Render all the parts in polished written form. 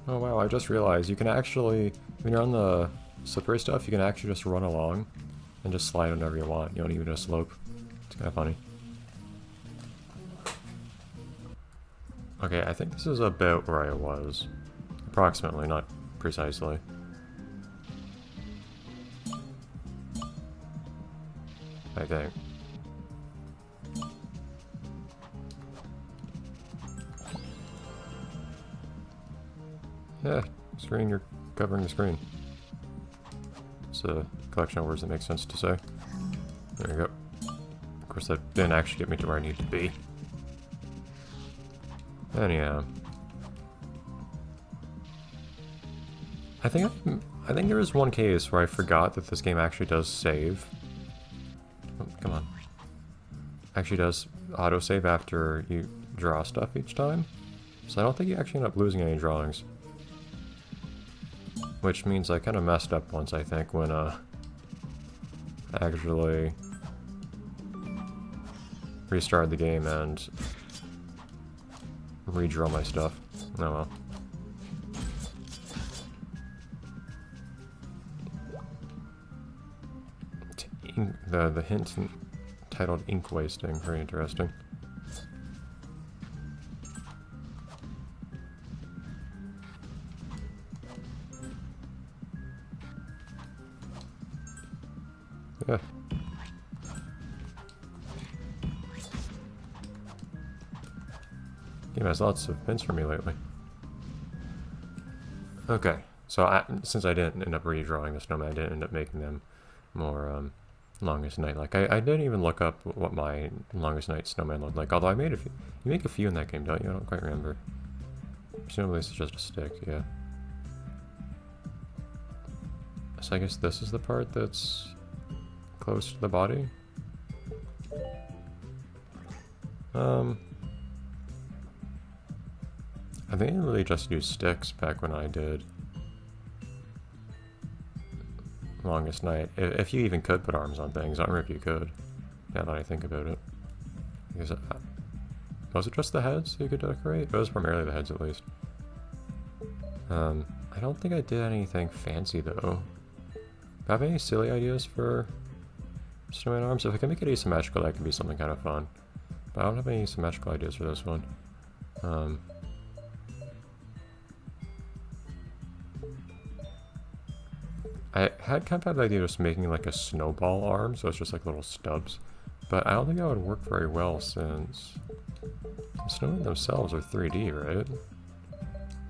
Oh wow, I just realized you can actually, when you're on the slippery stuff, you can actually just run along and just slide whenever you want. You don't even need a slope. It's kind of funny. Okay, I think this is about where I was. Approximately, not precisely. I think. Yeah, screen, you're covering the screen. It's a collection of words that make sense to say. There you go. Of course, that didn't actually get me to where I need to be. Anyhow. I think there was one case where I forgot that this game actually does save. Oh, come on. Actually does autosave after you draw stuff each time. So I don't think you actually end up losing any drawings. Which means I kind of messed up once, I think, when actually restarted the game and redraw my stuff. Oh well. The hint titled Ink Wasting, very interesting. Yeah. Game has lots of hints for me lately. Okay, so since I didn't end up redrawing the snowman, I didn't end up making them more longest night. Like I didn't even look up what my longest night snowman looked like. Although I made a few. You make a few in that game, don't you? I don't quite remember. Presumably this is just a stick. Yeah. So I guess this is the part that's close to the body. I think I really just used sticks back when I did Longest Night. If you even could put arms on things, I don't remember if you could. Now that I think about it. Because, was it just the heads you could decorate? It was primarily the heads, at least. I don't think I did anything fancy, though. Do I have any silly ideas for snowman arms? If I can make it asymmetrical, that could be something kind of fun. But I don't have any symmetrical ideas for this one. I had kind of the idea of just making like a snowball arm, so it's just like little stubs. But I don't think that would work very well since the snowmen themselves are 3D, right?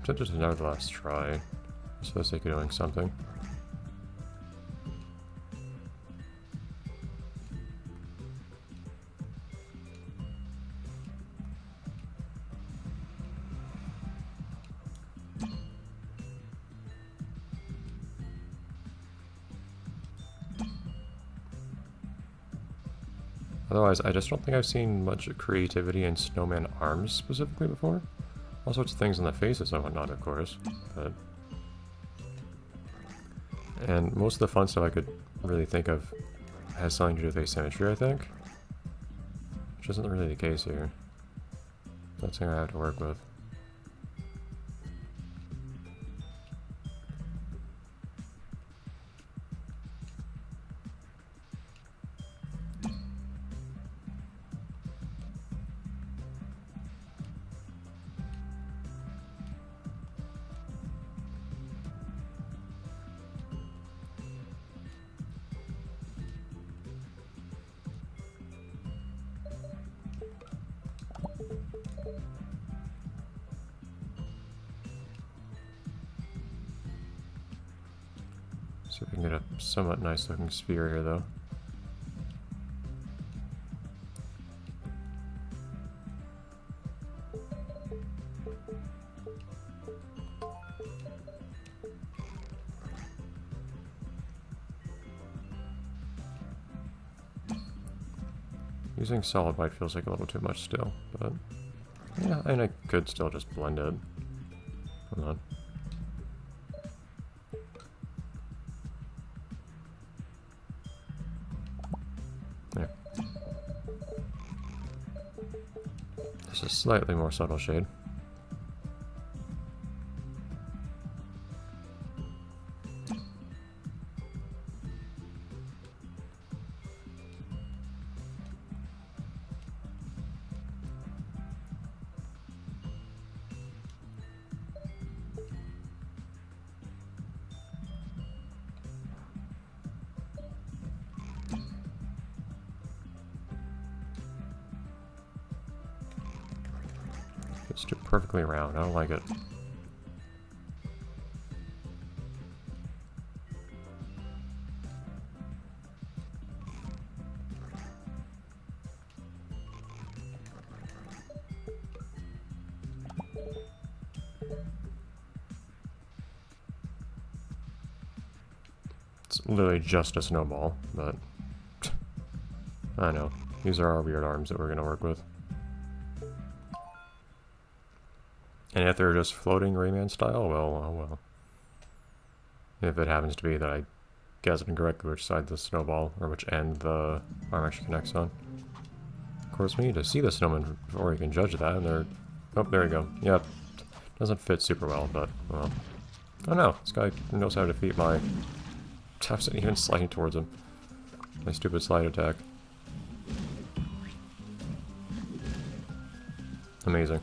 So just nevertheless try, just for the sake of doing something. Otherwise, I just don't think I've seen much creativity in snowman arms specifically before. All sorts of things on the faces and whatnot, of course, but... And most of the fun stuff I could really think of has something to do with asymmetry, I think. Which isn't really the case here. That's something I have to work with. See if we can get a somewhat nice looking sphere here, though. Using solid white feels like a little too much still, but yeah, and I could still just blend it. Hold on. There. This is a slightly more subtle shade. It's too perfectly round. I don't like it. It's literally just a snowball, but I know. These are our weird arms that we're going to work with. And if they're just floating Rayman style, well, oh well. If it happens to be that I guess incorrectly which side the snowball, or which end the arm actually connects on. Of course, we need to see the snowman before we can judge that, and they're... Oh, there we go. Yep. Doesn't fit super well, but, well... Oh no, this guy knows how to defeat my... I wasn't even sliding towards him. My stupid slide attack. Amazing.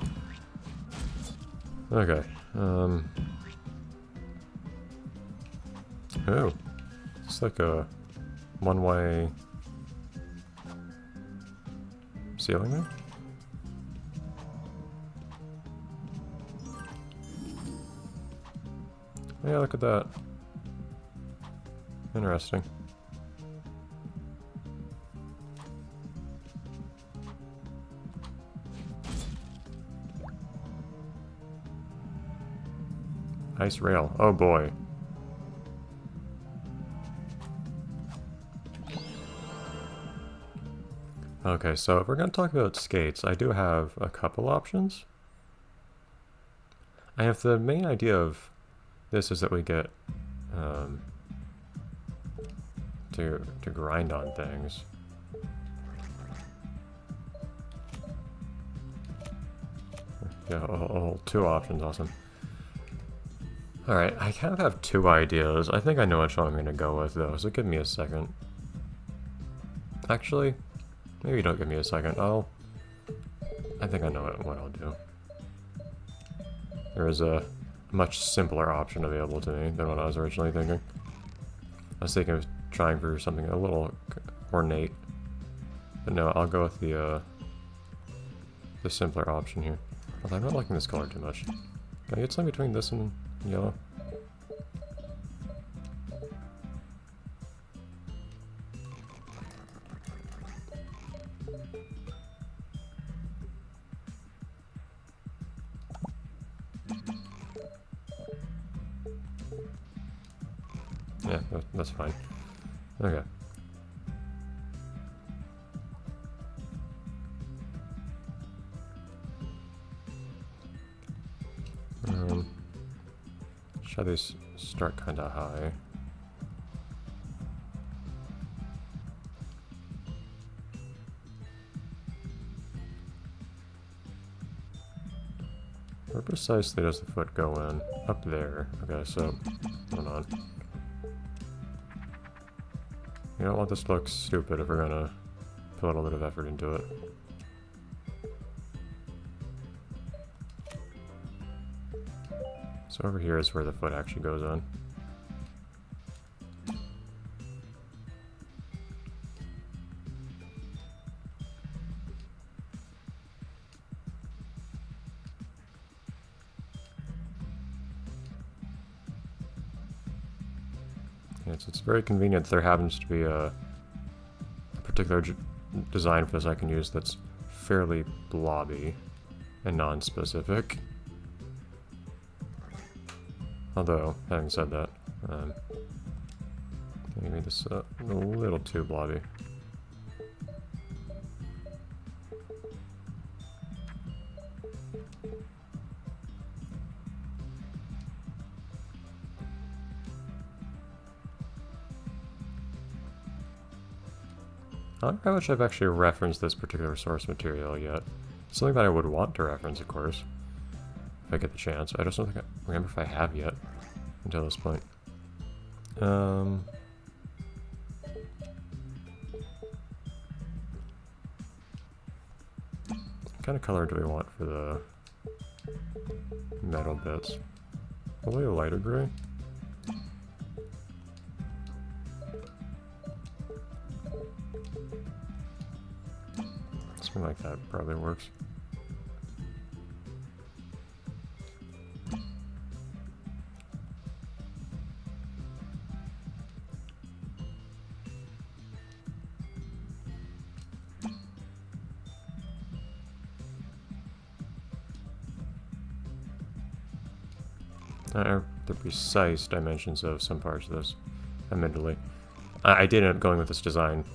Okay, Oh. It's like a one-way ceiling there? Yeah, look at that. Interesting. Ice rail. Oh boy. Okay, so if we're going to talk about skates, I do have a couple options. I have the main idea of this is that we get to grind on things. Yeah, two options, awesome. Alright, I kind of have two ideas. I think I know which one I'm going to go with though, so give me a second. Actually, maybe don't give me a second. I think I know what I'll do. There is a much simpler option available to me than what I was originally thinking. I was thinking of trying for something a little ornate. But no, I'll go with the simpler option here. Although I'm not liking this color too much. Can I get something between this and yellow? Yeah, that's fine. Okay. Should these start kind of high? Where precisely does the foot go in? Up there. Okay, so hold on. You don't want this to look stupid if we're gonna put a little bit of effort into it. So over here is where the foot actually goes on. Yeah, it's very convenient that there happens to be a particular design for this I can use that's fairly blobby and non-specific. Although, having said that, maybe this a little too blobby. I don't know how much I've actually referenced this particular source material yet. Something that I would want to reference, of course, if I get the chance. I just don't think I remember if I have yet until this point. What kind of color do we want for the metal bits? Probably a lighter gray. Something like that probably works. The precise dimensions of some parts of this, admittedly. I did end up going with this design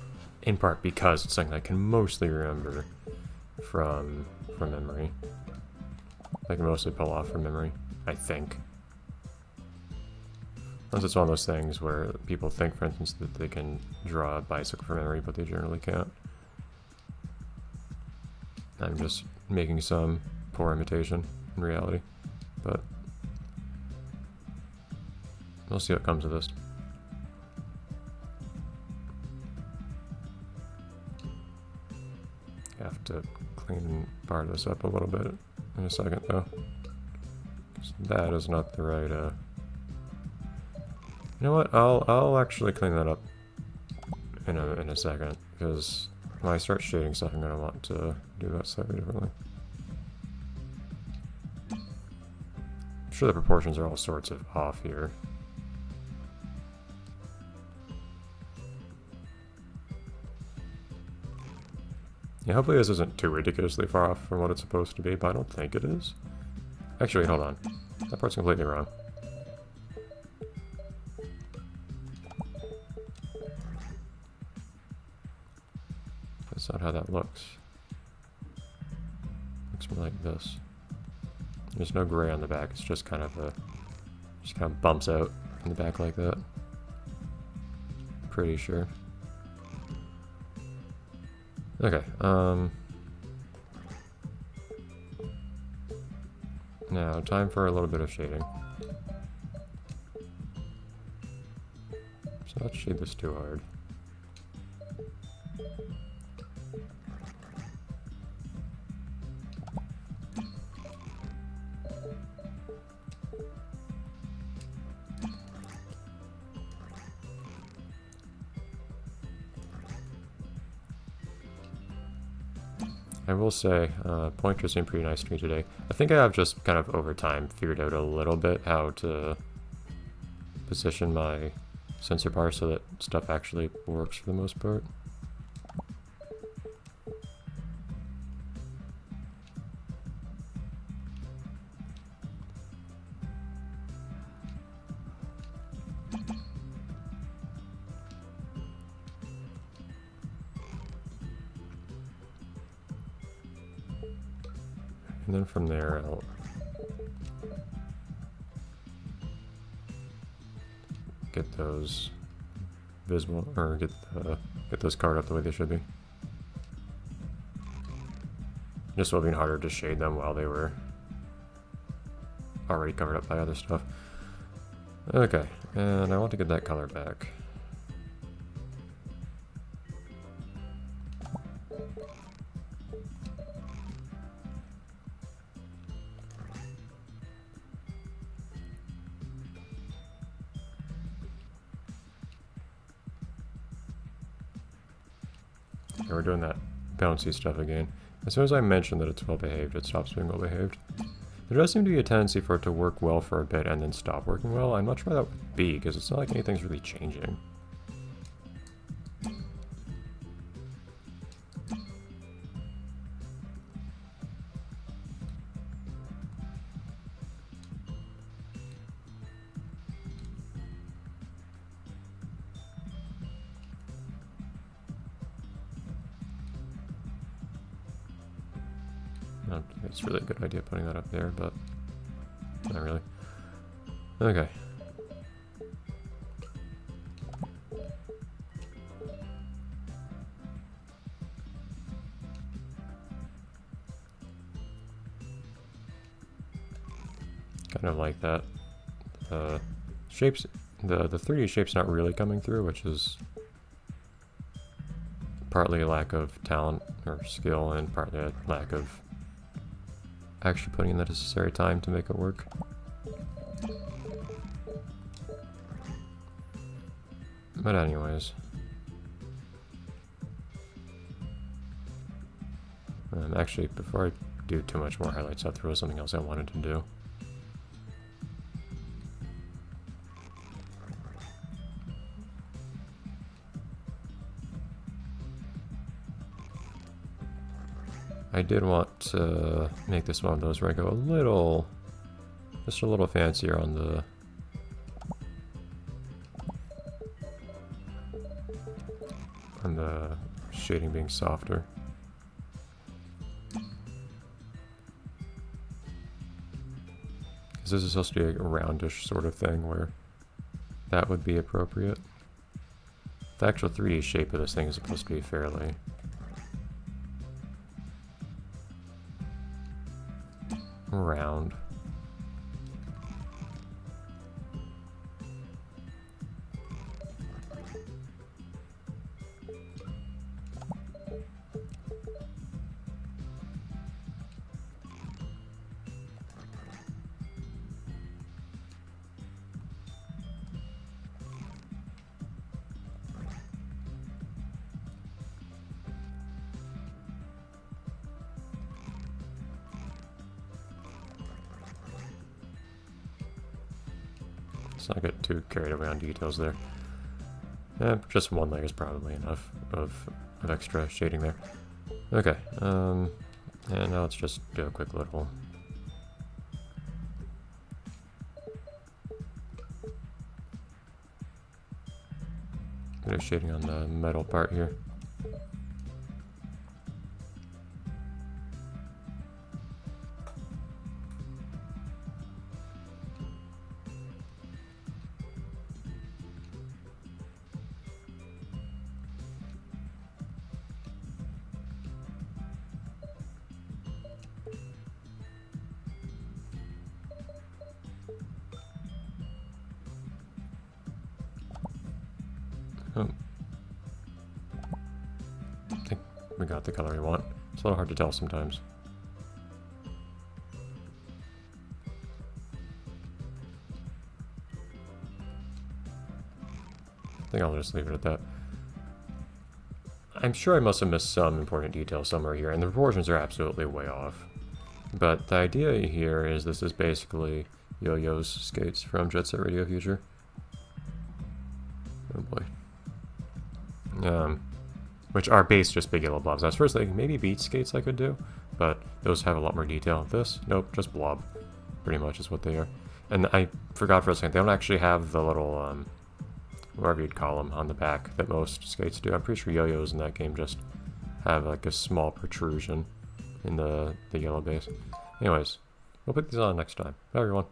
in part because it's something I can mostly remember from memory. I can mostly pull off from memory, I think. Unless it's one of those things where people think, for instance, that they can draw a bicycle from memory, but they generally can't. I'm just making some poor imitation in reality, but we'll see what comes of this. I have to clean part of this up a little bit in a second, though. 'Cause that is not the right, You know what? I'll actually clean that up in a second, because when I start shading stuff, I'm gonna want to do that slightly differently. I'm sure the proportions are all sorts of off here. Yeah, hopefully this isn't too ridiculously far off from what it's supposed to be, but I don't think it is. Actually, hold on. That part's completely wrong. That's not how that looks. Looks more like this. There's no gray on the back, it's just kind of bumps out in the back like that. Pretty sure. Okay, now time for a little bit of shading. So let's shade this too hard. I will say, pointers seem pretty nice to me today. I think I have just kind of over time figured out a little bit how to position my sensor bar so that stuff actually works for the most part. And then from there, I'll get those visible, or get those colored up the way they should be. Just will be harder to shade them while they were already covered up by other stuff. Okay, and I want to get that color back. Okay, we're doing that bouncy stuff again. As soon as I mention that it's well behaved, it stops being well behaved. There does seem to be a tendency for it to work well for a bit and then stop working well. I'm not sure why that would be, because it's not like anything's really changing. I don't think it's really a good idea putting that up there, but not really. Okay. Kind of like that. The shapes, the 3D shape's not really coming through, which is partly a lack of talent or skill and partly a lack of actually putting in the necessary time to make it work. But anyways. Actually, before I do too much more highlights, I'll throw something else I wanted to do. I did want to make this one of those where I go a little Just a little fancier on the shading being softer. Because this is supposed to be a roundish sort of thing where that would be appropriate. The actual 3D shape of this thing is supposed to be fairly round. Let's not get too carried away on details there. Just one layer is probably enough of extra shading there. Okay, and now let's just do a quick little bit of shading on the metal part here. Oh. I think we got the color we want. It's a little hard to tell sometimes. I think I'll just leave it at that. I'm sure I must have missed some important detail somewhere here, and the proportions are absolutely way off. But the idea here is this is basically Yo-Yo's skates from Jet Set Radio Future. Oh boy. Which are based just big yellow blobs. I was first thinking maybe beach skates I could do, but those have a lot more detail. This, nope, just blob. Pretty much is what they are. And I forgot for a second, they don't actually have the little, whatever you'd call them, on the back that most skates do. I'm pretty sure Yo-Yos in that game just have like a small protrusion in the yellow base. Anyways, we'll put these on next time. Bye everyone.